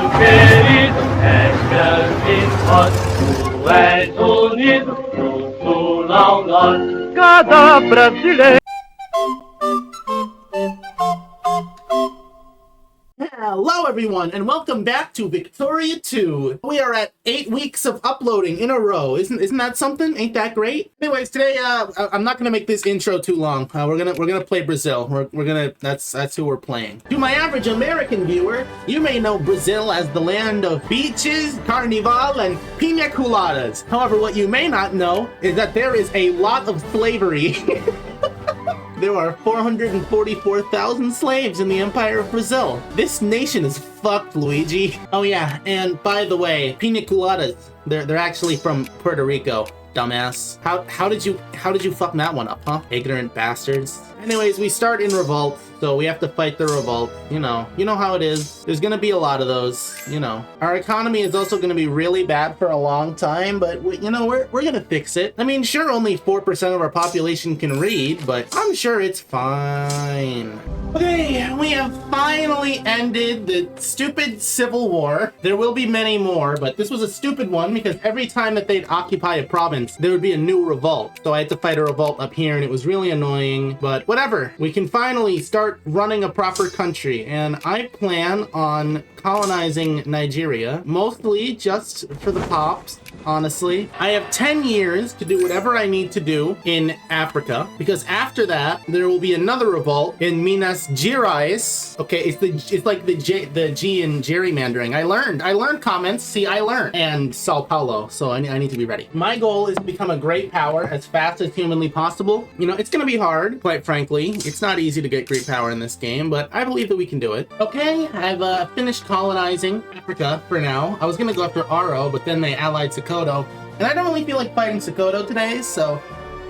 querido, tu és unido, no sul ao norte, cada brasileiro. Hello everyone, and welcome back to Victoria 2. We are at 8 weeks of uploading in a row. Isn't that something? Ain't that great? Anyways, today I'm not gonna make this intro too long. We're gonna play Brazil. We're gonna that's who we're playing. To my average American viewer, you may know Brazil as the land of beaches, carnival, and piña coladas. However, what you may not know is that there is a lot of slavery. There are 444,000 slaves in the Empire of Brazil. This nation is fucked, Luigi. Oh yeah, and by the way, piña coladas, they're actually from Puerto Rico, dumbass. How did you fuck that one up, huh? Ignorant bastards. Anyways, we start in revolt, so we have to fight the revolt. You know how it is. There's gonna be a lot of those, you know. Our economy is also gonna be really bad for a long time, but we're gonna fix it. I mean, sure, only 4% of our population can read, but I'm sure it's fine. Okay, we have finally ended the stupid civil war. There will be many more, but this was a stupid one because every time that they'd occupy a province, there would be a new revolt. So I had to fight a revolt up here, and it was really annoying, but whatever. We can finally start running a proper country, and I plan on colonizing Nigeria, mostly just for the pops, honestly. I have 10 years to do whatever I need to do in Africa, because after that, there will be another revolt in Minas Gerais. Okay, it's like the G in gerrymandering. I learned comments. See, I learned. And Sao Paulo, so I need to be ready. My goal is to become a great power as fast as humanly possible. You know, it's gonna be hard, quite frankly. It's not easy to get great power in this game, but I believe that we can do it. Okay, I've finished colonizing Africa for now. I was gonna go after Aro, but then they allied Sokoto, and I don't really feel like fighting Sokoto today, so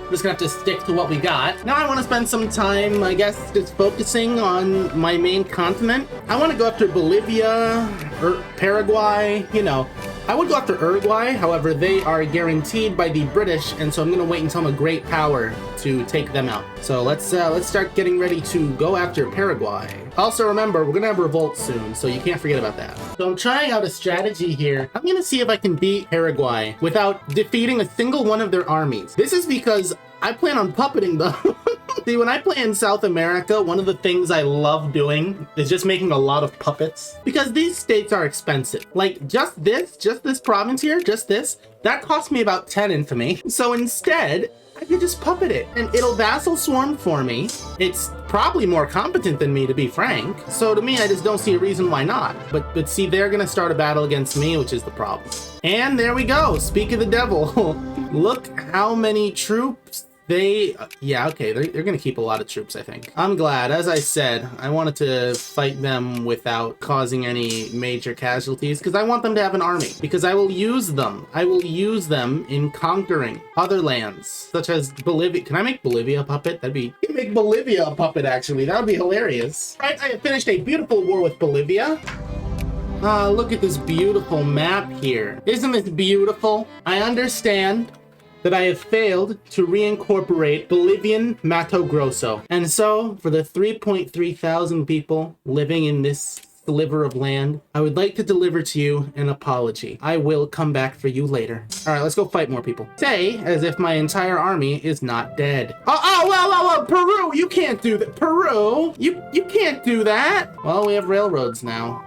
I'm just gonna have to stick to what we got. Now I want to spend some time, I guess, just focusing on my main continent. I want to go after Bolivia or Paraguay, you know. I would go after Uruguay, however, they are guaranteed by the British, and so I'm gonna wait until I'm a great power to take them out. So let's start getting ready to go after Paraguay. Also remember, we're gonna have revolt soon, so you can't forget about that. So I'm trying out a strategy here. I'm gonna see if I can beat Paraguay without defeating a single one of their armies. This is because I plan on puppeting them. See, when I play in South America, one of the things I love doing is just making a lot of puppets, because these states are expensive. Like just this province here, that cost me about 10 infamy. So instead, I could just puppet it and it'll vassal swarm for me. It's probably more competent than me, to be frank. So to me, I just don't see a reason why not. But see, they're gonna start a battle against me, which is the problem. And there we go. Speak of the devil. Look how many troops yeah, okay, they're gonna keep a lot of troops, I think. I'm glad. As I said, I wanted to fight them without causing any major casualties, because I want them to have an army, because I will use them. I will use them in conquering other lands, such as Bolivia. Can I make Bolivia a puppet? You can make Bolivia a puppet, actually. That would be hilarious. Right, I have finished a beautiful war with Bolivia. Look at this beautiful map here. Isn't this beautiful? I understand that I have failed to reincorporate Bolivian Mato Grosso. And so, for the 3.3 thousand people living in this sliver of land, I would like to deliver to you an apology. I will come back for you later. All right, let's go fight more people. Say as if my entire army is not dead. Oh, Peru, you can't do that. Peru, you can't do that. Well, we have railroads now.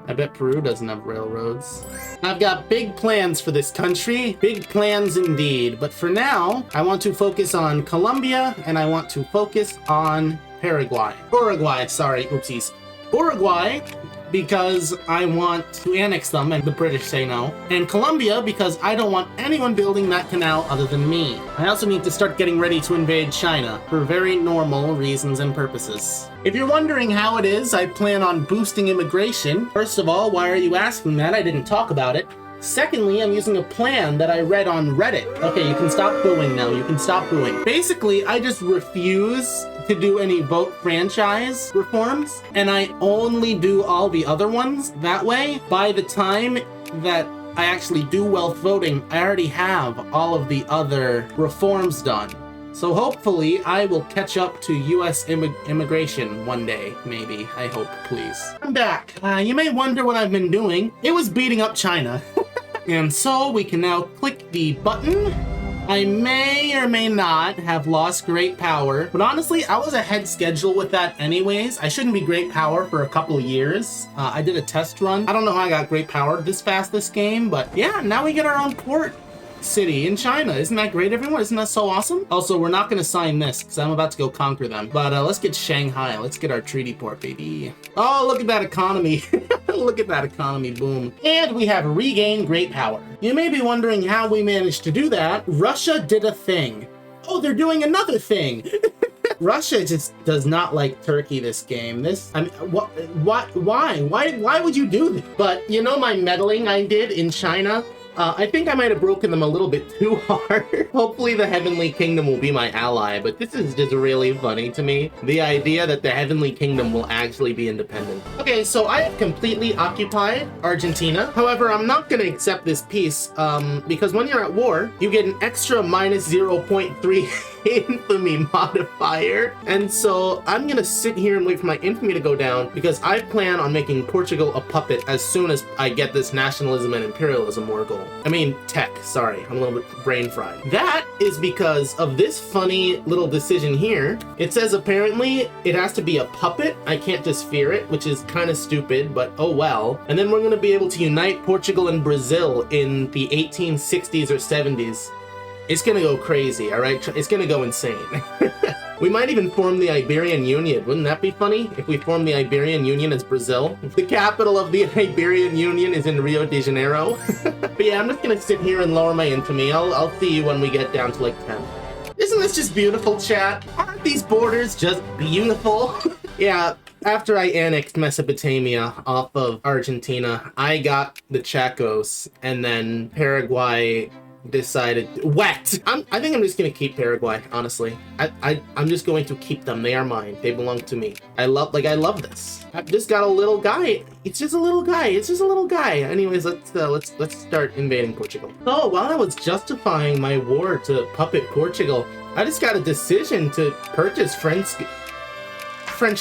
I bet Peru doesn't have railroads. I've got big plans for this country. Big plans indeed. But for now, I want to focus on Colombia and I want to focus on Paraguay. Uruguay, sorry, oopsies. Uruguay, because I want to annex them and the British say no. And Colombia, because I don't want anyone building that canal other than me. I also need to start getting ready to invade China for very normal reasons and purposes. If you're wondering how it is I plan on boosting immigration, first of all, why are you asking that? I didn't talk about it. Secondly, I'm using a plan that I read on Reddit. Okay, you can stop booing now. You can stop booing. Basically, I just refuse to do any vote franchise reforms, and I only do all the other ones. That way, by the time that I actually do wealth voting, I already have all of the other reforms done. So hopefully I will catch up to US immigration one day, maybe. I hope, please. I'm back. You may wonder what I've been doing. It was beating up China. And so we can now click the button. I may or may not have lost great power, but honestly, I was ahead schedule with that anyways. I shouldn't be great power for a couple of years. I did a test run. I don't know how I got great power this fast this game, but yeah, now we get our own port city in China. Isn't that great, everyone? Isn't that so awesome? Also, we're not going to sign this because I'm about to go conquer them. But let's get Shanghai. Let's get our treaty port, baby. Oh, look at that economy. Look at that economy, boom. And we have regained great power. You may be wondering how we managed to do that. Russia did a thing. Oh, they're doing another thing. Russia just does not like Turkey this game. I mean, why would you do this? But you know my meddling I did in China? I think I might have broken them a little bit too hard. Hopefully the Heavenly Kingdom will be my ally, but this is just really funny to me. The idea that the Heavenly Kingdom will actually be independent. Okay, so I have completely occupied Argentina. However, I'm not going to accept this peace because when you're at war, you get an extra minus 0.3 infamy modifier. And so I'm going to sit here and wait for my infamy to go down because I plan on making Portugal a puppet as soon as I get this nationalism and imperialism war goal. I mean, tech, sorry, I'm a little bit brain fried. That is because of this funny little decision here. It says apparently it has to be a puppet. I can't just fear it, which is kind of stupid, but oh well. And then we're going to be able to unite Portugal and Brazil in the 1860s or 70s. It's going to go crazy, all right? It's going to go insane. We might even form the Iberian Union. Wouldn't that be funny if we form the Iberian Union as Brazil? The capital of the Iberian Union is in Rio de Janeiro. But yeah, I'm just gonna sit here and lower my infamy. I'll see you when we get down to like 10. Isn't this just beautiful, chat? Aren't these borders just beautiful? Yeah, after I annexed Mesopotamia off of Argentina, I got the Chacos, and then Paraguay decided I think I'm just gonna keep Paraguay, honestly. I'm just going to keep them. They are mine. They belong to me. I love this. I've just got a little guy. It's just a little guy. It's just a little guy. Anyways, let's start invading Portugal. So while I was justifying my war to puppet Portugal, I just got a decision to purchase French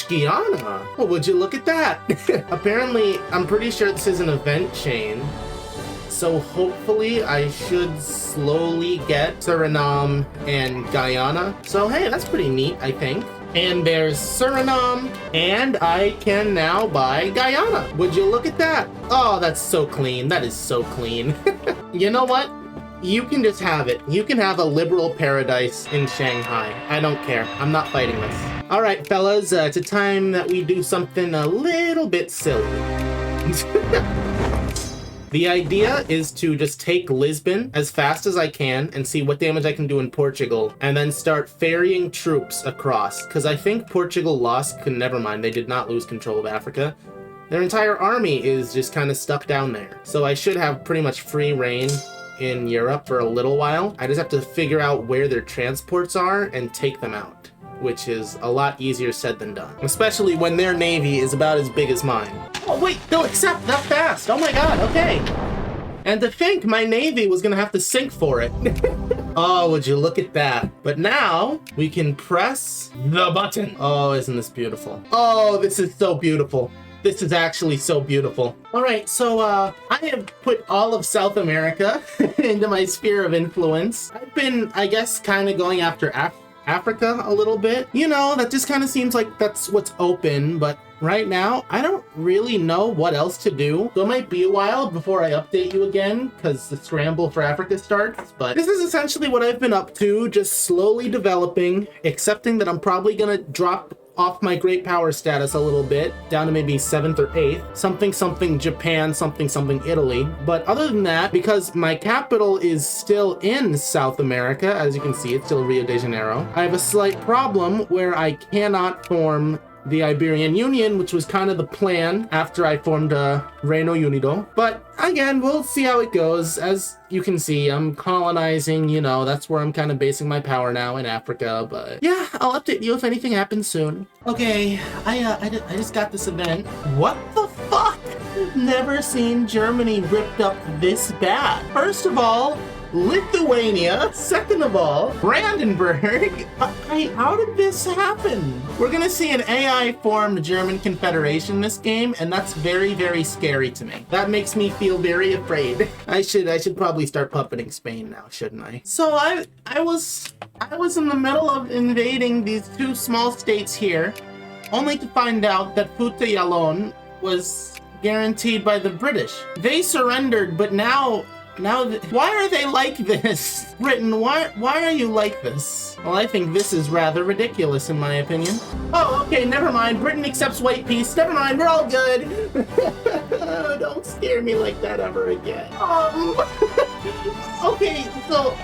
Guiana. Well, would you look at that? Apparently, I'm pretty sure this is an event chain. So hopefully I should slowly get Suriname and Guyana. So hey, that's pretty neat, I think. And there's Suriname, and I can now buy Guyana. Would you look at that? Oh, that's so clean. That is so clean. You know what? You can just have it. You can have a liberal paradise in Shanghai. I don't care. I'm not fighting this. All right, fellas, it's a time that we do something a little bit silly. The idea is to just take Lisbon as fast as I can and see what damage I can do in Portugal, and then start ferrying troops across. Because I think Portugal lost, never mind, they did not lose control of Africa. Their entire army is just kind of stuck down there. So I should have pretty much free reign in Europe for a little while. I just have to figure out where their transports are and take them out, which is a lot easier said than done. Especially when their navy is about as big as mine. Oh wait, they'll accept that fast. Oh my god, okay. And to think my navy was gonna have to sink for it. Oh, would you look at that. But now we can press the button. Oh, isn't this beautiful? Oh, this is so beautiful. This is actually so beautiful. All right, so I have put all of South America into my sphere of influence. I've been, I guess, kind of going after Africa a little bit. You know, that just kind of seems like that's what's open, but right now, I don't really know what else to do. So it might be a while before I update you again, because the scramble for Africa starts, but this is essentially what I've been up to, just slowly developing, accepting that I'm probably gonna drop off my great power status a little bit, down to maybe 7th or 8th, something Japan, something Italy. But other than that, because my capital is still in South America, as you can see, it's still Rio de Janeiro, I have a slight problem where I cannot form the Iberian Union, which was kind of the plan after I formed Reino Unido. But again, we'll see how it goes. As you can see, I'm colonizing, you know, that's where I'm kind of basing my power now in Africa. But yeah, I'll update you if anything happens soon. Okay, I just got this event. What the fuck? I've never seen Germany ripped up this bad. First of all, Lithuania. Second of all, Brandenburg. How did this happen? We're gonna see an AI-formed German Confederation in this game, and that's very, very scary to me. That makes me feel very afraid. I should probably start puppeting Spain now, shouldn't I? So I was in the middle of invading these two small states here, only to find out that Fute was guaranteed by the British. They surrendered, but now why are they like this? Britain, why are you like this? Well, I think this is rather ridiculous in my opinion. Oh, okay, never mind. Britain accepts white peace. Never mind, we're all good. Don't scare me like that ever again. Okay, so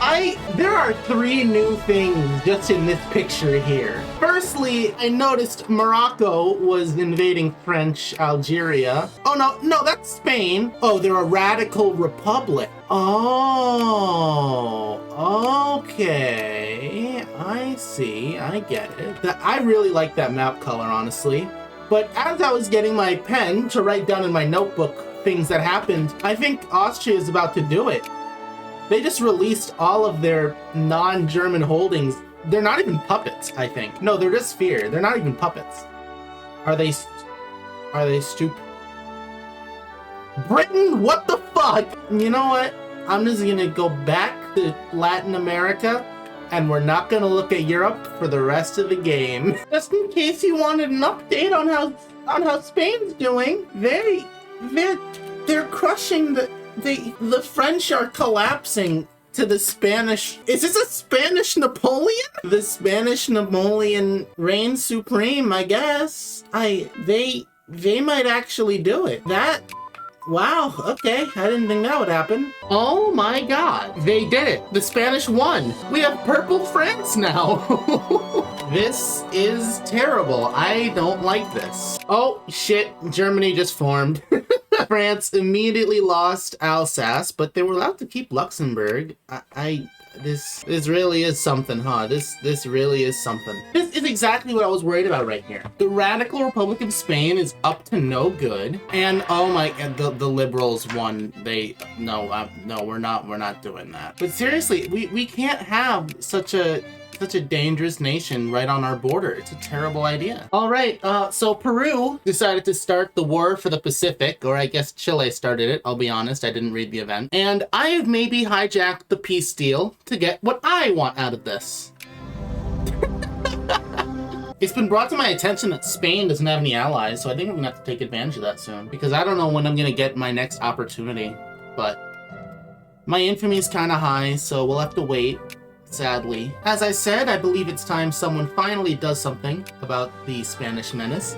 there are three new things just in this picture here. Firstly, I noticed Morocco was invading French Algeria. Oh, no, that's Spain. Oh, they're a radical republic. Oh, okay. I see. I get it. I really like that map color, honestly. But as I was getting my pen to write down in my notebook things that happened, I think Austria is about to do it. They just released all of their non-German holdings. They're not even puppets, I think. No, they're just fear. They're not even puppets. Are they stupid? Britain, what the fuck? You know what? I'm just gonna go back to Latin America, and we're not gonna look at Europe for the rest of the game. Just in case you wanted an update on how Spain's doing, they're crushing the French are collapsing to the Spanish. Is this a Spanish Napoleon? The Spanish Napoleon reigns supreme, I guess. They might actually do it. Wow, okay, I didn't think that would happen. Oh my god, they did it. The Spanish won. We have purple France now. This is terrible. I don't like this. Oh shit, Germany just formed. France immediately lost Alsace, but they were allowed to keep Luxembourg. This really is something, huh? This really is something. This is exactly what I was worried about right here. The Radical Republic of Spain is up to no good, and oh my, the liberals won. No, we're not doing that. But seriously, we can't have such a dangerous nation right on our border. It's a terrible idea. All right, so Peru decided to start the war for the Pacific, or I guess Chile started it. I'll be honest, I didn't read the event. And I have maybe hijacked the peace deal to get what I want out of this. It's been brought to my attention that Spain doesn't have any allies, so I think I'm gonna have to take advantage of that soon, because I don't know when I'm gonna get my next opportunity, but my infamy is kind of high, so we'll have to wait. Sadly. As I said, I believe it's time someone finally does something about the Spanish menace.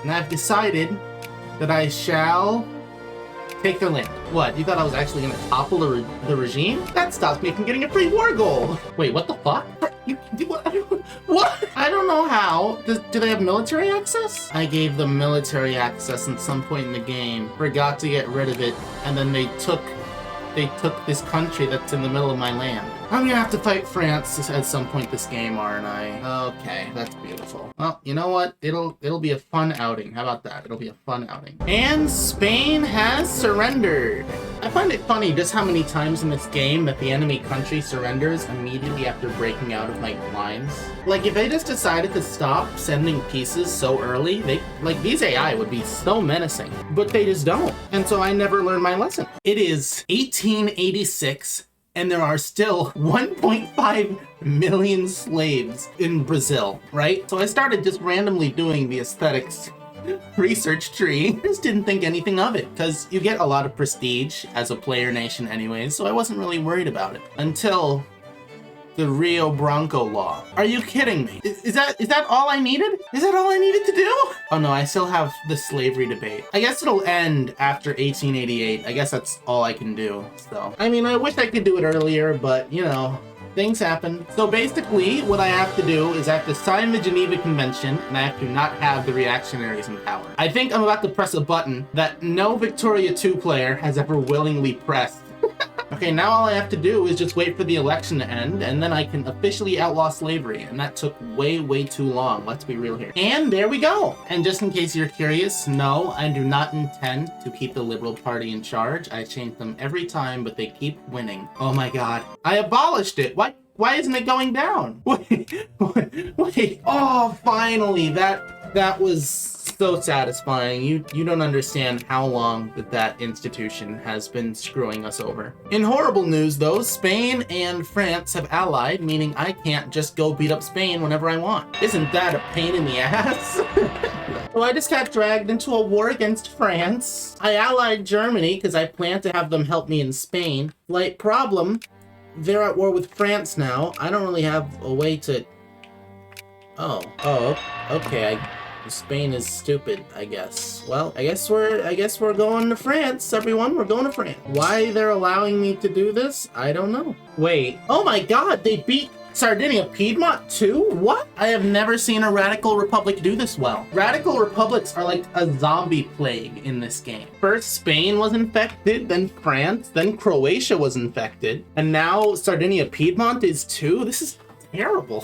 And I've decided that I shall take their land. What, you thought I was actually gonna topple the regime? That stops me from getting a free war goal! Wait, what the fuck? What? I don't know how. Do they have military access? I gave them military access at some point in the game, forgot to get rid of it, and then they took this country that's in the middle of my land. I'm gonna have to fight France at some point this game, aren't I? Okay, that's beautiful. Well, you know what? It'll be a fun outing. How about that? It'll be a fun outing. And Spain has surrendered. I find it funny just how many times in this game that the enemy country surrenders immediately after breaking out of my lines. Like, if they just decided to stop sending pieces so early, these AI would be so menacing. But they just don't. And so I never learned my lesson. It is 1886. And there are still 1.5 million slaves in Brazil, right? So I started just randomly doing the aesthetics research tree. I just didn't think anything of it, because you get a lot of prestige as a player nation anyways, so I wasn't really worried about it. Until the Rio Branco law. Are you kidding me? Is that all I needed? Is that all I needed to do? Oh no, I still have the slavery debate. I guess it'll end after 1888. I guess that's all I can do, so. I mean, I wish I could do it earlier, but you know, things happen. So basically, what I have to do is I have to sign the Geneva Convention, and I have to not have the reactionaries in power. I think I'm about to press a button that no Victoria 2 player has ever willingly pressed. Okay, now all I have to do is just wait for the election to end, and then I can officially outlaw slavery, and that took way, way too long. Let's be real here. And there we go. And just in case you're curious, no, I do not intend to keep the Liberal Party in charge. I change them every time, but they keep winning. Oh my God. I abolished it. Why isn't it going down? Wait. Oh, finally. That was so satisfying. You don't understand how long that institution has been screwing us over. In horrible news, though, Spain and France have allied, meaning I can't just go beat up Spain whenever I want. Isn't that a pain in the ass? So I just got dragged into a war against France. I allied Germany because I plan to have them help me in Spain. Like, problem, they're at war with France now. I don't really have a way to... Oh, okay, Spain is stupid, I guess. Well, I guess we're going to France, everyone. We're going to France. Why they're allowing me to do this? I don't know. Wait. Oh my God, they beat Sardinia Piedmont too? What? I have never seen a radical republic do this well. Radical republics are like a zombie plague in this game. First Spain was infected, then France, then Croatia was infected, and now Sardinia Piedmont is too? This is terrible.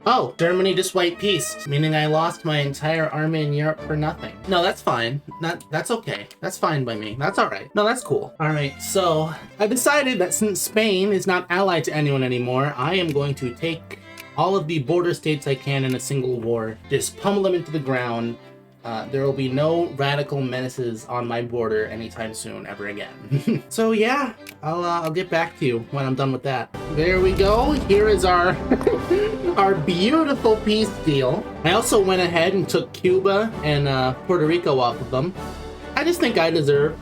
Oh, Germany just wiped peace, meaning I lost my entire army in Europe for nothing. No, that's fine. That's okay. That's fine by me. That's all right. No, that's cool. All right, so I decided that since Spain is not allied to anyone anymore, I am going to take all of the border states I can in a single war, just pummel them into the ground. There will be no radical menaces on my border anytime soon ever again. So yeah, I'll get back to you when I'm done with that. There we go. Here is our our beautiful peace deal. I also went ahead and took Cuba and Puerto Rico off of them. I just think I deserve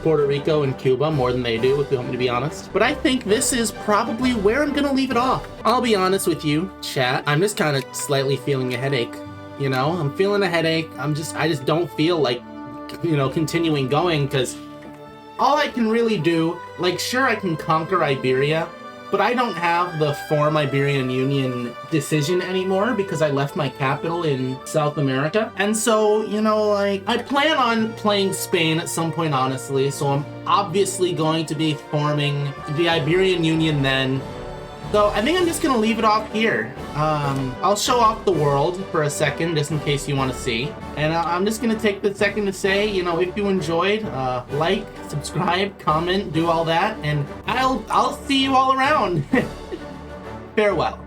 Puerto Rico and Cuba more than they do, if you want me to be honest. But I think this is probably where I'm gonna leave it off. I'll be honest with you, chat. I'm just kind of slightly feeling a headache. You know, I'm feeling a headache. I just don't feel like, you know, continuing going, because all I can really do, like, sure, I can conquer Iberia, but I don't have the Form Iberian Union decision anymore because I left my capital in South America. And so, you know, like, I plan on playing Spain at some point, honestly, so I'm obviously going to be forming the Iberian Union then. So I think I'm just gonna leave it off here. I'll show off the world for a second, just in case you want to see. And I'm just gonna take the second to say, you know, if you enjoyed, like, subscribe, comment, do all that, and I'll see you all around. Farewell.